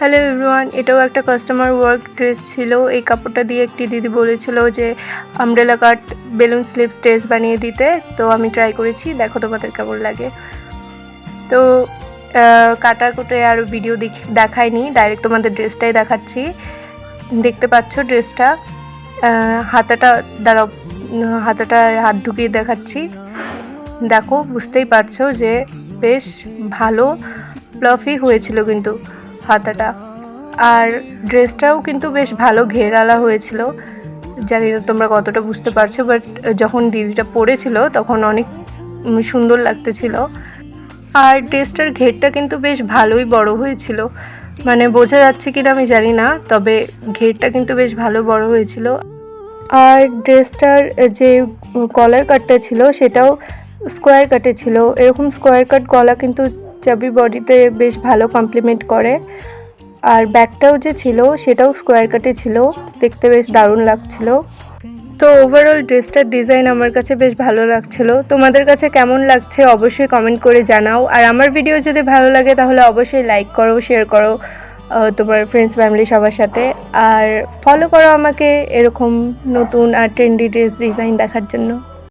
Hello everyone, এটাও একটা customer work dress ছিল। এই কাপড়টা দিয়ে একটি দিদি বলেছিল যে আমব্রেলা কাট বেলুন স্লিভস ড্রেস বানিয়ে দিতে, তো আমি ট্রাই করেছি। দেখো তোমাদের কেমন লাগে। তো কাটার কুটে আর ভিডিও দেখাইনি, ডাইরেক্ট তোমাদের ড্রেসটাই দেখাচ্ছি। দেখতে পাচ্ছ ড্রেসটা, হাতাটা দ্বারা হাতাটা হাত ঢুকিয়ে দেখাচ্ছি। দেখো, বুঝতেই পারছো যে বেশ ভালো ফ্লাফি হয়েছিল কিন্তু হাতাটা, আর ড্রেসটাও কিন্তু বেশ ভালো ঘেরালা হয়েছিল। জানি না তোমরা কতটা বুঝতে পারছো, বাট যখন দিদিটা পরেছিল তখন অনেক সুন্দর লাগতেছিল। আর ড্রেসটার ঘেরটা কিন্তু বেশ ভালোই বড় হয়েছিল, মানে বোঝা যাচ্ছে কিনা আমি জানি না, তবে ঘেরটা কিন্তু বেশ ভালো বড় হয়েছিল। আর ড্রেসটার যে কলার কাটটা ছিল সেটাও স্কোয়ার কাটে ছিল। এরকম স্কোয়ার কাট গলা কিন্তু চাবি বডিতে বেশ ভালো কমপ্লিমেন্ট করে। আর ব্যাকটাও যে ছিল সেটাও স্কোয়ার কাটে ছিল, দেখতে বেশ দারুণ লাগছিল। তো ওভারঅল ড্রেসটার ডিজাইন আমার কাছে বেশ ভালো লাগছিল। তোমাদের কাছে কেমন লাগছে অবশ্যই কমেন্ট করে জানাও। আর আমার ভিডিও যদি ভালো লাগে তাহলে অবশ্যই লাইক করো, শেয়ার করো তোমার ফ্রেন্ডস ফ্যামিলি সবার সাথে, আর ফলো করো আমাকে এরকম নতুন আর ট্রেন্ডি ড্রেস ডিজাইন দেখার জন্য।